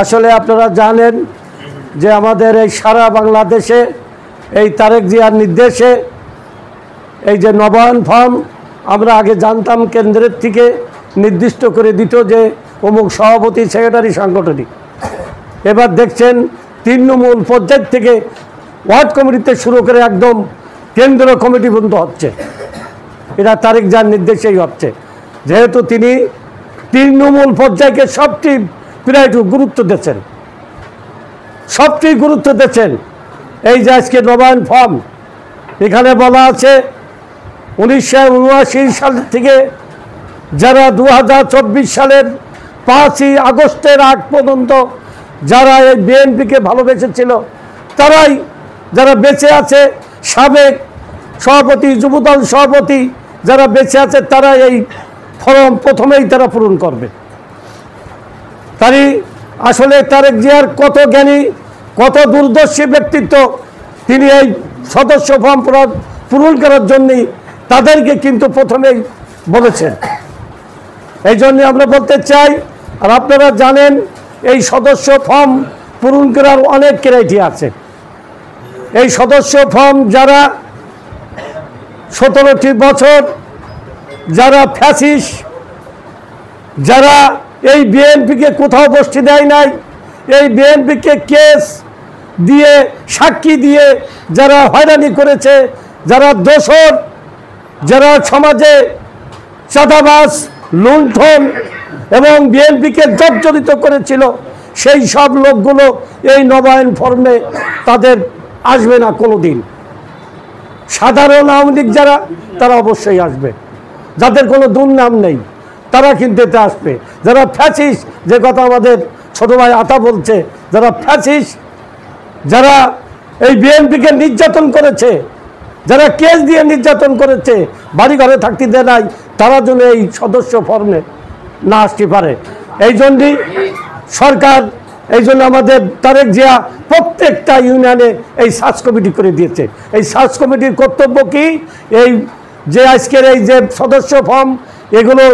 আসলে আপনারা জানেন যে আমাদের এই সারা বাংলাদেশে এই তারেক জিয়ার নির্দেশে এই যে নবায়ন ফর্ম আমরা আগে জানতাম কেন্দ্রের থেকে নির্দিষ্ট করে দিত যে অমুক সভাপতি সেক্রেটারি সাংগঠনিক, এবার দেখছেন তৃণমূল পর্যায় থেকে ওয়ার্ড কমিটিতে শুরু করে একদম কেন্দ্র কমিটি পর্যন্ত হচ্ছে। এটা তারেক জিয়ার নির্দেশেই হচ্ছে, যেহেতু তিনি তৃণমূল পর্যায়কে সবচেয়ে প্রায়োরিটি গুরুত্ব দিচ্ছেন, সবচেয়ে গুরুত্ব দিচ্ছেন। এই যে আজকে নবায়ন ফর্ম এখানে বলা আছে 1979 সাল থেকে যারা 2024 সালের 5ই আগস্টের আগ পর্যন্ত যারা এই বিএনপিকে ভালোবেসেছিল তারাই যারা বেঁচে আছে, সাবেক সভাপতি, যুবদল সভাপতি যারা বেঁচে আছে তারা এই ফর্ম প্রথমেই তারা পূরণ করবে। তাই আসলে তারেক জিয়ার কত জ্ঞানী, কত দূরদর্শী ব্যক্তিত্ব, তিনি এই সদস্য ফর্ম পূরণ করার জন্যই তাদেরকে কিন্তু প্রথমেই বলেছেন। এই জন্য আমরা বলতে চাই, আর আপনারা জানেন এই সদস্য ফর্ম পূরণ করার অনেক ক্রাইটেরিয়া আছে। এই সদস্য ফর্ম যারা 17টি বছর যারা ফ্যাসিস্ট, যারা এই বিএনপিকে কোথাও বসতে দেয় নাই, এই বিএনপিকে কেস দিয়ে সাক্ষী দিয়ে যারা হয়রানি করেছে, যারা দোষর, যারা সমাজে চাঁদাবাজ, লুণ্ঠন এবং বিএনপিকে জর্জরিত করেছিল, সেই সব লোকগুলো এই নবায়ন ফর্মে তাদের আসবে না কোনো দিন। সাধারণ আওয়ামী লীগ যারা, তারা অবশ্যই আসবে, যাদের কোনো দুর্নাম নেই তারা কিন্তু এতে আসবে। যারা ফ্যাসিস্ট, যে কথা আমাদের ছোট ভাই আতা বলছে, যারা ফ্যাসিস্ট, যারা এই বিএনপিকে নির্যাতন করেছে, যারা কেস দিয়ে নির্যাতন করেছে, বাড়ি ঘরে থাকতে দেয় নাই, তারা যেন এই সদস্য ফর্মে না আসতে পারে। এই জন্যই সরকার, এই জন্য আমাদের তারেক জিয়া প্রত্যেকটা ইউনিয়নে এই সার্চ কমিটি করে দিয়েছে। এই সার্চ কমিটির কর্তব্য কি, এই যে আজকের এই যে সদস্য ফর্ম এগুলো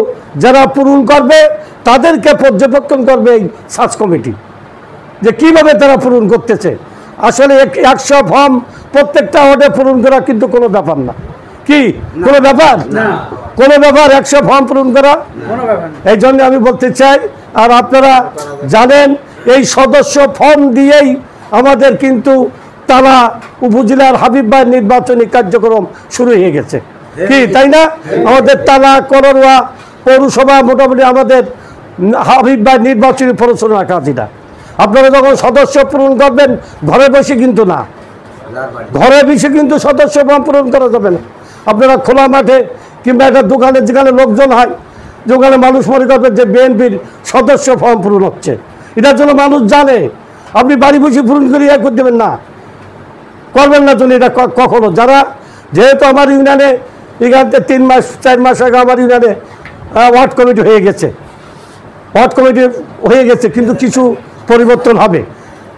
যারা পূরণ করবে তাদেরকে পর্যবেক্ষণ করবে এই সার্চ কমিটি, যে কিভাবে তারা পূরণ করতেছে। আসলে 100 ফর্ম প্রত্যেকটা ওয়ার্ডে পূরণ করা কিন্তু কোনো ব্যাপার না। কি কোনো ব্যাপার না, কোনো ব্যাপার 100 ফর্ম পূরণ করা এই জন্য আমি বলতে চাই। আর আপনারা জানেন এই সদস্য ফর্ম দিয়েই আমাদের কিন্তু তারা উপজেলার হাবিব ভাই নির্বাচনী কার্যক্রম শুরু হয়ে গেছে, কি তাই না? আমাদের তালা, করোয়া পৌরসভা মোটামুটি আমাদের হাবিব ভাই নির্বাচনী পরিচালনা কাজীরা। আপনারা যখন সদস্য পূরণ করবেন ঘরে বসে কিন্তু না, ঘরে বসে কিন্তু সদস্য ফর্ম পূরণ করা যাবে না। আপনারা খোলা মাঠে কিংবা একটা দোকানে, যেখানে লোকজন হয়, যেখানে মানুষ মনে করবেন যে বিএনপির সদস্য ফর্ম পূরণ হচ্ছে, এটার জন্য মানুষ জানে। আপনি বাড়ি বসে পূরণ করে করে দেবেন না, করবেন না জন্য এটা কখনো। যারা যেহেতু আমার ইউনিয়নে এখান থেকে 3 মাস 4 মাস আগে আমার ইউনিয়নে ওয়ার্ড কমিটি হয়ে গেছে, ওয়ার্ড কমিটি হয়ে গেছে, কিন্তু কিছু পরিবর্তন হবে।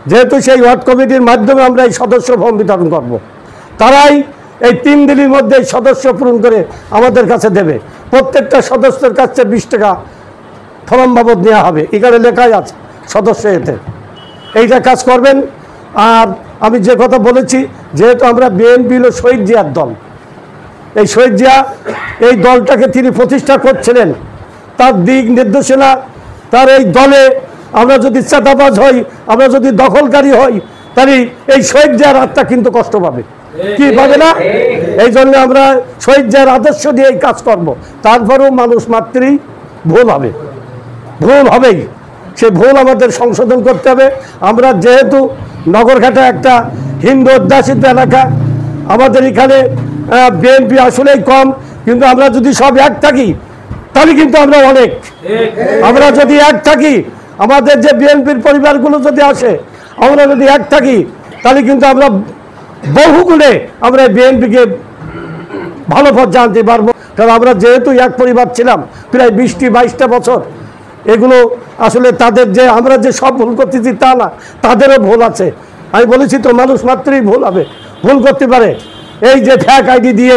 যেহেতু সেই ওয়ার্ড কমিটির মাধ্যমে আমরা এই সদস্য ফর্ম বিতরণ করব, তারাই এই 3 দিনের মধ্যে এই সদস্য পূরণ করে আমাদের কাছে দেবে। প্রত্যেকটা সদস্যের কাছে 20 টাকা ফর্ম বাবদ নেওয়া হবে, এখানে লেখাই আছে সদস্য এতে। এইটা কাজ করবেন। আর আমি যে কথা বলেছি, যেহেতু আমরা বিএনপি হলো শহীদ জিয়ার দল, এই শহীদ জিয়া এই দলটাকে তিনি প্রতিষ্ঠা করছিলেন, তার দিক নির্দেশনা, তার এই দলে আমরা যদি চাঁদাবাজ হই, আমরা যদি দখলকারী হই, তাহলে এই শহীদ জিয়ার আত্মা কিন্তু কষ্ট পাবে, কি পাবে না? এই জন্য আমরা শহীদ জিয়ার আদর্শ দিয়ে এই কাজ করব। তারপরেও মানুষ মাত্রই ভুল হবে, ভুল হবেই, সে ভুল আমাদের সংশোধন করতে হবে। আমরা যেহেতু নগরঘাটা একটা হিন্দু অধ্যাসিত এলাকা, আমাদের এখানে বিএনপি আসলেই কম, কিন্তু আমরা যদি সব এক থাকি তাহলে কিন্তু আমরা অনেক। আমরা যদি এক থাকি, আমাদের যে বিএনপির পরিবারগুলো যদি আসে, আমরা যদি এক থাকি, তাহলে কিন্তু আমরা বহুগুণে আমরা বিএনপিকে ভালো পর্যায়ে আনতে পারবো। কারণ আমরা যেহেতু এক পরিবার ছিলাম প্রায় 20-22টা বছর, এগুলো আসলে তাদের যে আমরা যে সব ভুল করতেছি তা না, তাদেরও ভুল আছে। আমি বলেছি তো, মানুষ মাত্রই ভুল হবে, ভুল করতে পারে। এই যে ফ্যাক আইডি দিয়ে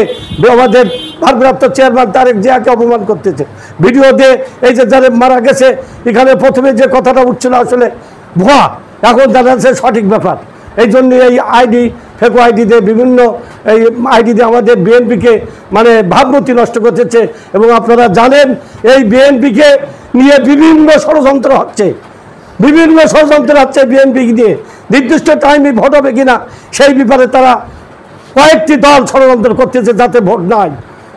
আমাদের ভারপ্রাপ্ত চেয়ারম্যান তারেক জিয়াকে অপমান করতেছে ভিডিও দিয়ে, এই যে যারা মারা গেছে এখানে প্রথমে যে কথাটা উঠছিল, আসলে ভুয়া, এখন দেখা যাচ্ছে সঠিক ব্যাপার। এই জন্য এই আইডি, ফেকো আইডি দিয়ে বিভিন্ন এই আইডি দিয়ে আমাদের বিএনপিকে মানে ভাবমূর্তি নষ্ট করতেছে। এবং আপনারা জানেন এই বিএনপিকে নিয়ে বিভিন্ন ষড়যন্ত্র হচ্ছে, বিভিন্ন ষড়যন্ত্র হচ্ছে বিএনপি দিয়ে। নির্দিষ্ট টাইমে ভোট হবে কিনা সেই ব্যাপারে তারা কয়েকটি দল ষড়যন্ত্র করতেছে যাতে ভোট নাই,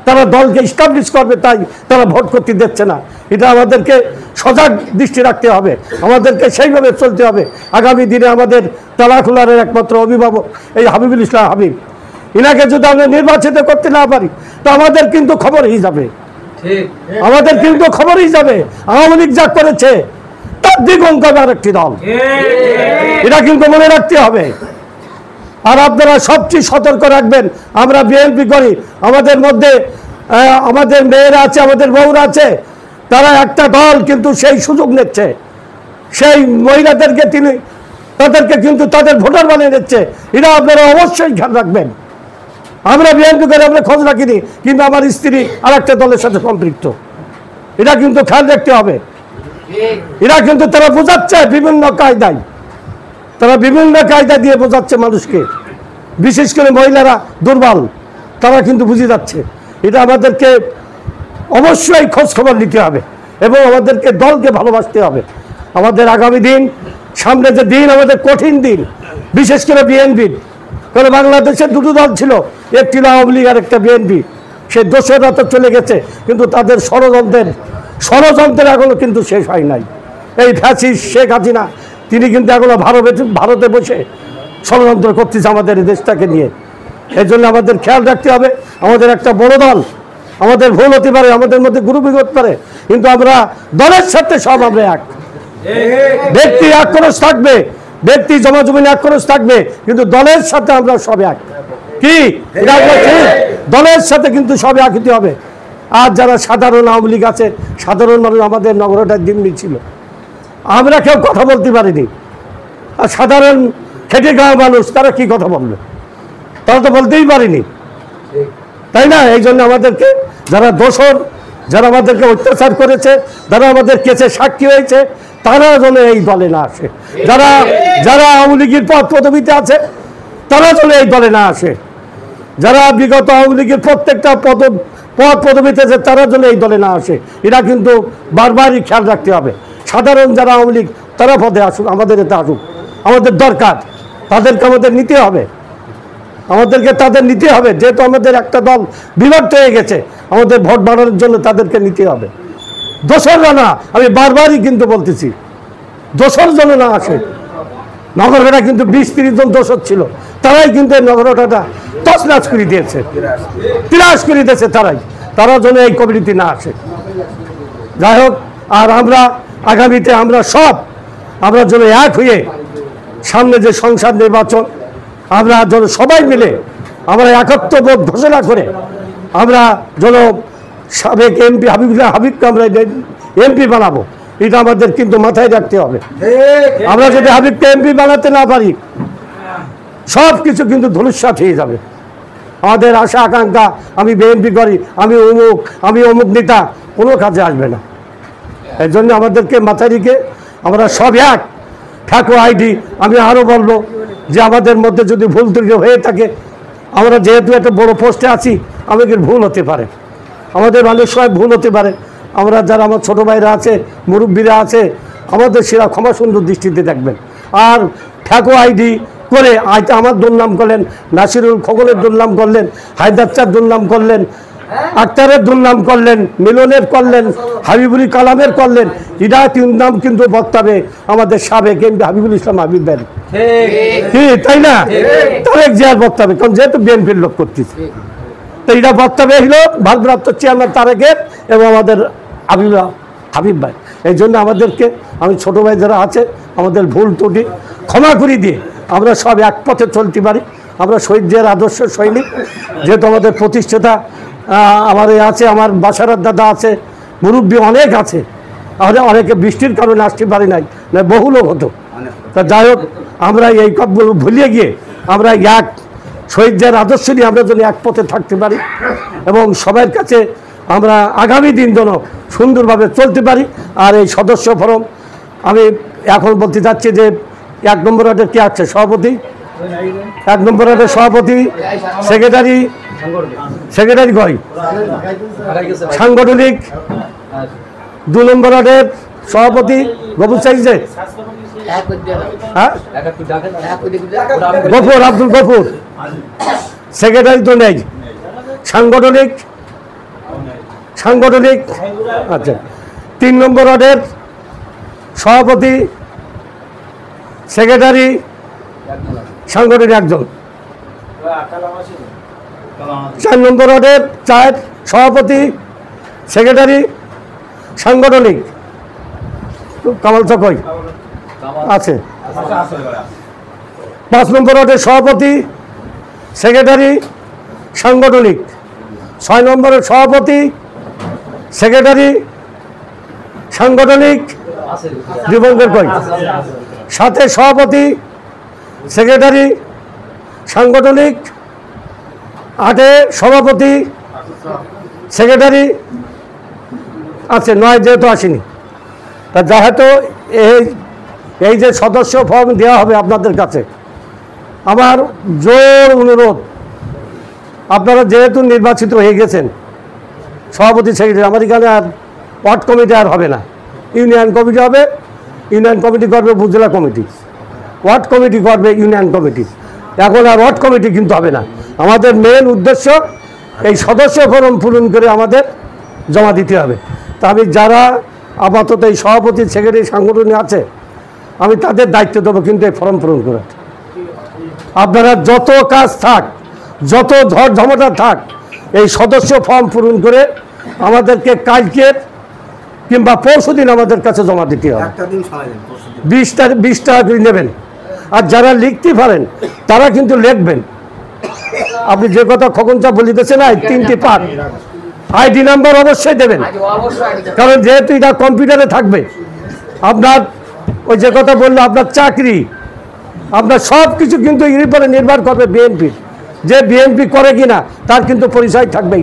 তারা দলকে স্টাবলিশ করবে, তাই তারা ভোট করতে দিচ্ছে না। এটা আমাদেরকে সজাগ দৃষ্টি রাখতে হবে, আমাদেরকে সেইভাবে চলতে হবে। আগামী দিনে আমাদের তালাখুলারের একমাত্র অভিভাবক এই হাবিবুল ইসলাম হাবিব, ইনাকে যদি আমরা নির্বাচিত করতে না পারি তো আমাদের কিন্তু খবর হয়ে যাবে, আমাদের কিন্তু খবরই যাবে। আওয়ামী লীগ যা করেছে তার দ্বিগুণ করবে আরেকটি দল, এটা কিন্তু মনে রাখতে হবে। আর আপনারা সবচেয়ে সতর্ক রাখবেন, আমরা বিএনপি করি, আমাদের মধ্যে আমাদের মেয়েরা আছে, আমাদের বউরা আছে, তারা একটা দল কিন্তু সেই সুযোগ নিচ্ছে, সেই মহিলাদেরকে তাদেরকে কিন্তু তাদের ভোটার বানিয়ে নিচ্ছে। এটা আপনারা অবশ্যই খেয়াল রাখবেন। আমরা বিএনপি করে আমরা খোঁজ রাখিনি, কিন্তু আমার স্ত্রী আর একটা দলের সাথে সম্পৃক্ত, এটা কিন্তু খেয়াল রাখতে হবে। এরা কিন্তু তারা বোঝাচ্ছে বিভিন্ন কায়দায়, তারা বিভিন্ন কায়দা দিয়ে বোঝাচ্ছে মানুষকে, বিশেষ করে মহিলারা দুর্বল, তারা কিন্তু বুঝে যাচ্ছে। এটা আমাদেরকে অবশ্যই খোঁজ খবর নিতে হবে এবং আমাদেরকে দলকে ভালোবাসতে হবে। আমাদের আগামী দিন, সামনে যে দিন, আমাদের কঠিন দিন, বিশেষ করে বিএনপির। কারণ বাংলাদেশে দুটো দল ছিল, একটি আওয়ামী লীগ আর একটা বিএনপি। সেই দোষরা তো চলে গেছে, কিন্তু তাদের ষড়যন্ত্রের এখনো কিন্তু শেষ হয় নাই। এই ফ্যাসিস্ট শেখ হাসিনা তিনি কিন্তু এখনো ভারতে বসে ষড়যন্ত্র করতেছে আমাদের এই দেশটাকে নিয়ে। এই জন্য আমাদের খেয়াল রাখতে হবে, আমাদের একটা বড় দল, আমাদের ভুল হতে পারে, আমাদের মধ্যে গ্রুপিং হতে পারে, কিন্তু আমরা দলের সাথে সব আমরা এক। ব্যক্তি আক্রোশ থাকবে, ব্যক্তি জমাজমিন আক্রোশ থাকবে, কিন্তু দলের সাথে আমরা সব এক। কি দলের সাথে কিন্তু সব এক হতে হবে। আর যারা সাধারণ আওয়ামী লীগ আছে, সাধারণ মানুষ, আমাদের নগরটার দিল্লি ছিল, আমরা কেউ কথা বলতে পারিনি। আর সাধারণ খেটে খাওয়া মানুষ, তারা কি কথা বলবে? তারা তো বলতেই পারিনি, তাই না? এই জন্য আমাদেরকে যারা দোষর, যারা আমাদেরকে অত্যাচার করেছে, যারা আমাদের কেসে সাক্ষী হয়েছে, তারা যেন এই দলে না আসে। যারা আওয়ামী লীগের পদ পদবিতে আছে, তারা যেন এই দলে না আসে। যারা বিগত আওয়ামী লীগের প্রত্যেকটা পদ পদবিতে আছে, তারা যেন এই দলে না আসে। এরা কিন্তু বারবারই খেয়াল রাখতে হবে। সাধারণ যারা আওয়ামী লীগ, তারা পদে আসুক, আমাদের এতে আসুক, আমাদের দরকার, তাদেরকে আমাদের নিতে হবে, আমাদেরকে তাদের নিতে হবে। যেহেতু আমাদের একটা দল বিভক্ত হয়ে গেছে, আমাদের ভোট বাড়ানোর জন্য তাদেরকে নিতে হবে। দোসররা না, আমি বারবারই কিন্তু বলতেছি, দোসর যেন না আসে। নগরটা কিন্তু 20-30 জন দোসর ছিল, তারাই কিন্তু এই নগরটা তছনছ করে দিয়েছে, তিরাশ করে দিয়েছে তারা যেন এই কমিটিতে না আসে। যাই হোক, আর আমরা আগামীতে আমরা যেন এক হয়ে সামনে যে সংসদ নির্বাচন, আমরা যেন সবাই মিলে আমরা একত্রবোধ ঘোষণা করে আমরা যেন সাবেক এমপি হাবিবকে আমরা এমপি বানাবো, এটা আমাদের কিন্তু মাথায় রাখতে হবে। আমরা যদি হাবিবকে এমপি বানাতে না পারি, সব কিছু কিন্তু ধূলিসাৎ হয়ে যাবে। আমাদের আশা আকাঙ্ক্ষা, আমি বিএনপি করি, আমি অমুক নেতা, কোনো কাজে আসবে না। এই জন্য আমাদেরকে মাথায় রেখে আমরা সব এক। ফেকো আইডি, আমি আরও বলবো যে আমাদের মধ্যে যদি ভুল ত্রুটি হয়ে থাকে, আমরা যেহেতু একটা বড় পোস্টে আছি, আমাদের ভুল হতে পারে, আমাদের মানুষ সবাই ভুল হতে পারে। আমরা যারা আমার ছোটো ভাইরা আছে, মুরব্বীরা আছে, আমাদের সেরা ক্ষমা সুন্দর দৃষ্টিতে দেখবেন। আর ফেকো আইডি করে আইতে আমার দুর্নাম করলেন, নাসিরুল খোকনের দুর্নাম করলেন, হায়দার চার দুর্নাম করলেন, আক্তারের দুর্নাম করলেন, মিলনের করলেন, হাবিবুল কালামের করলেন। এটা নাম কিন্তু বক্তাবে আমাদের সাবেক এমপি হাবিবুল ইসলাম হাবিব ভাই, কি তাই না? তারেক জিয়ার বক্তাবে, কারণ যেহেতু বিএনপির লোক করতেছে, তো এটা বক্তাবে হলো ভারপ্রাপ্ত চেয়ারম্যান তারেকের এবং আমাদের হাবিব ভাই। এই জন্য আমাদেরকে, আমি ছোটো ভাই যারা আছে, আমাদের ভুল ত্রুটি ক্ষমা করে দিয়ে আমরা সব এক পথে চলতে পারি। আমরা শহীদ জিয়ার আদর্শ সৈনিক, যেহেতু আমাদের প্রতিষ্ঠাতা আমার আছে, আমার বাসারার দাদা আছে, মুরব্বী অনেক আছে, অনেকে বৃষ্টির কারণে আসতে পারি নাই, না বহু লোক হতো। তা যাই হোক, আমরা এই কথাগুলো ভুলিয়ে গিয়ে আমরা এক শহীদ জিয়ার আদর্শ নিয়ে আমরা যেন এক পথে থাকতে পারি এবং সবার কাছে আমরা আগামী দিন যেন সুন্দরভাবে চলতে পারি। আর এই সদস্য ফোরাম আমি এখন বলতে চাচ্ছি যে 1 নম্বর ওয়ার্ডের কে আছে সভাপতি? 1 নম্বর ওয়ার্ডের সভাপতি, সেক্রেটারি কয়? সাংগঠনিক। 2 নম্বর ওয়ার্ডের সভাপতি গফুর চাইছে, হ্যাঁ গফুর, আব্দুল গফুর। সেক্রেটারি তো নেই। সাংগঠনিক, আচ্ছা। 3 নম্বর ওয়ার্ডের সভাপতি, সেক্রেটারি, সাংগঠনিক একজন। 4 নম্বর ওয়ার্ডের 4 সভাপতি, সেক্রেটারি, সাংগঠনিক। কামাল চকই আছে। 5 নম্বর ওয়ার্ডের সভাপতি, সেক্রেটারি, সাংগঠনিক। 6 নম্বরের সভাপতি, সেক্রেটারি, সাংগঠনিক। দীপঙ্কর কই? 7 সভাপতি, সেক্রেটারি, সাংগঠনিক। 8 সভাপতি, সেক্রেটারি আছে। 9 যেহেতু আসেনি, তা যেহেতু এই যে সদস্য ফর্ম দেওয়া হবে আপনাদের কাছে, আমার জোর অনুরোধ, আপনারা যেহেতু নির্বাচিত হয়ে গেছেন সভাপতি, সেক্রেটারি, আমার এখানে আর ওয়ার্ড কমিটি আর হবে না, ইউনিয়ন কমিটি হবে। ইউনিয়ন কমিটি করবে উপজেলা কমিটি, ওয়ার্ড কমিটি করবে ইউনিয়ন কমিটি। এখন আর ওয়ার্ড কমিটি কিন্তু হবে না। আমাদের মেন উদ্দেশ্য এই সদস্য ফর্ম পূরণ করে আমাদের জমা দিতে হবে। তা আমি যারা আপাতত এই সভাপতি, সেক্রেটারি, সাংগঠনিক আছে, আমি তাদের দায়িত্ব দেবো কিন্তু এই ফর্ম পূরণ করার। আপনারা যত কাজ থাক, যত ঝড় ঝামেলা থাক, এই সদস্য ফর্ম পূরণ করে আমাদেরকে কালকে কিংবা পরশু দিন আমাদের কাছে জমা দিতে হবে। 20 টাকা করে নেবেন। আর যারা লিখতে পারেন তারা কিন্তু লিখবেন। আপনি যে কথা খোকন চা বলিতেছে না, 3টি পার্ট আইডি নাম্বার অবশ্যই দেবেন, কারণ যেহেতু এটা কম্পিউটারে থাকবে। আপনার ওই যে কথা বললো, আপনার চাকরি, আপনার সব কিছু কিন্তু এর উপরে নির্ভর করবে বিএনপির। যে বিএনপি করে কিনা তার কিন্তু পরিচয় থাকবে।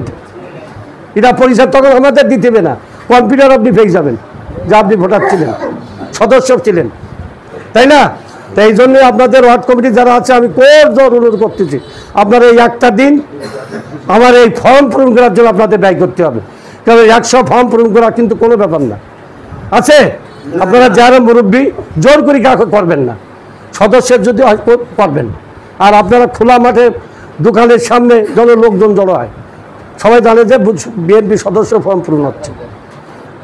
এটা পরিচয় তখন আমাদের দিতে হবে না, কম্পিউটার আপনি পেয়ে যাবেন যে আপনি ভোটার ছিলেন, সদস্য ছিলেন, তাই না? তাই এই জন্যই আপনাদের ওয়ার্ড কমিটি যারা আছে, আমি জোর অনুরোধ করতেছি, আপনারা এই একটা দিন আমার এই ফর্ম পূরণ করার জন্য আপনাদের ব্যয় করতে হবে। কারণ 100 ফর্ম পূরণ করা কিন্তু কোনো ব্যাপার না, আছে। আপনারা যারা মুরব্বী, জোর করে কাউকে করবেন না, সদস্যের যদি করবেন। আর আপনারা খোলা মাঠে দোকানের সামনে লোকজন জড়ো হয়, সবাই জানে যে বিএনপি সদস্য ফর্ম পূরণ হচ্ছে।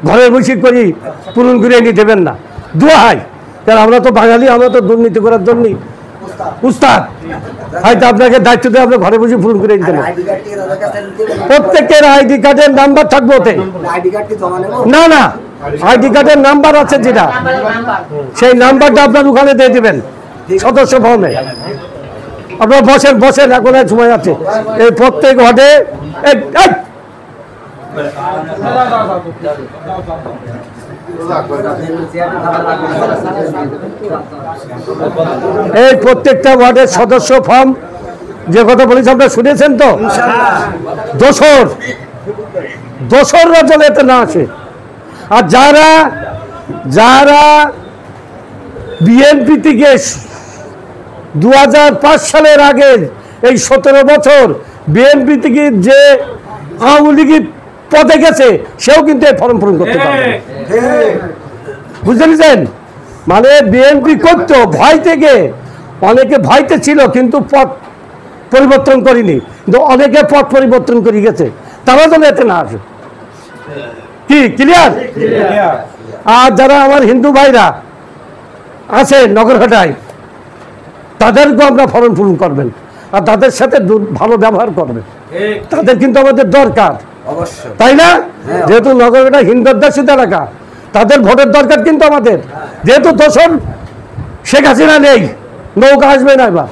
ঘরের বসে করি পূরণ করে এনে দেবেন না, দোয়া হয়। কারণ আমরা তো বাঙালি, আমরা তো দুর্নীতি করার জন্যই উস্তাদ। হয়তো আপনাকে দায়িত্ব দিয়ে আপনার ঘরে বসে পূরণ করে দিতে হবে। প্রত্যেকের আইডি কার্ডের নাম্বার থাকবে ওতে। না না, আইডি কার্ডের নাম্বার আছে যেটা, সেই নাম্বারটা আপনার ওখানে দিয়ে দেবেন সদস্য ফর্মে। আপনারা বসেন, এখন সময় আছে। এই প্রত্যেক ওয়ার্ডে এই প্রত্যেকটা ওয়ার্ডের সদস্য ফর্ম যে কথা বলেছি আপনারা শুনেছেন তো। দোসররা যেন এতে না আসে। আর যারা বিএনপি থেকে 2005 সালের আগে এই 17 বছর বিএনপি থেকে যে আওয়ামী লীগের পদে গেছে, সেও কিন্তু এই ফর্ম পূরণ করতে পারবে। বুঝতে পেরেছেন? মানে বিএনপি করতো ভয় থেকে, অনেকে ভয়তে ছিল কিন্তু পথ পরিবর্তন করিনি, কিন্তু অনেকে পথ পরিবর্তন করে গেছে, তারা যেন এতে না আসে। কি ক্লিয়ার? আর যারা আমার হিন্দু ভাইরা আছে নগরহাটায়, তাদেরকেও আমরা ফর্ম পূরণ করবেন, আর তাদের সাথে ভালো ব্যবহার করবেন। তাদের কিন্তু আমাদের দরকার, তাই না? যেহেতু নগরহাটা হিন্দু অধ্যুষিত এলাকা, তাদের ভোটের দরকার কিন্তু আমাদের। যেহেতু দোষর শেখ হাসিনা নেই, নৌকা আসবে না এবার,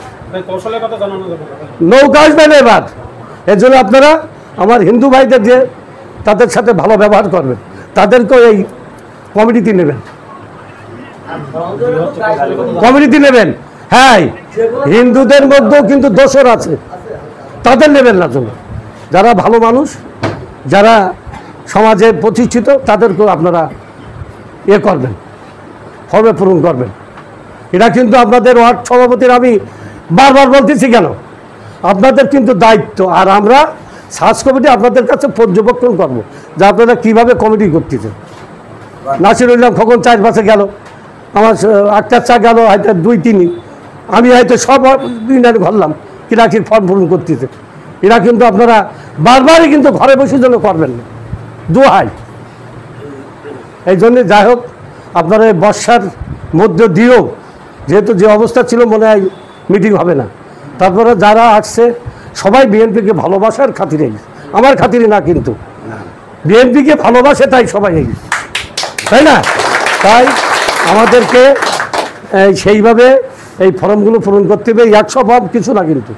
নৌকা আসবে না এবার। এর জন্য আপনারা আমার হিন্দু ভাইদের যে তাদের সাথে ভালো ব্যবহার করবেন, তাদেরকেও এই কমিটিতে নেবেন। হ্যাঁ, হিন্দুদের মধ্যেও কিন্তু দোষর আছে, তাদের নেবেন না। জন্য যারা ভালো মানুষ, যারা সমাজে প্রতিষ্ঠিত, তাদেরকেও আপনারা করবেন। ফর্মে পূরণ করবেন। এটা কিন্তু আপনাদের ওয়ার্ড সভাপতির আমি বারবার বলতেছি কেন, আপনাদের কিন্তু দায়িত্ব। আর আমরা সার্চ কমিটি আপনাদের কাছে পর্যবেক্ষণ করব যে আপনারা কীভাবে কমিটি করতেছেন। নাসিরুল্লাহ খোকন 4 মাসে গেল, আমার আক্তার চা গেল হয়তো 2-3, আমি হয়তো সব ইউনিয়নে ঘরলাম কিনা কি ফর্ম পূরণ করতেছে। এরা কিন্তু আপনারা বারবারই কিন্তু ঘরে বসে জন্য করবেন না, দোহাই। এই জন্যে যাই হোক, আপনারা এই বর্ষার মধ্যে দিয়েও যেহেতু যে অবস্থা ছিল মনে হয় মিটিং হবে না, তারপরে যারা আসছে সবাই বিএনপিকে ভালোবাসার খাতিরে, আমার খাতিরে না, কিন্তু বিএনপিকে ভালোবাসে তাই সবাই এগিয়েছে, তাই না? তাই আমাদেরকে সেইভাবে এই ফর্মগুলো পূরণ করতে হবে। 100 ফর্ম কিছু না কিন্তু।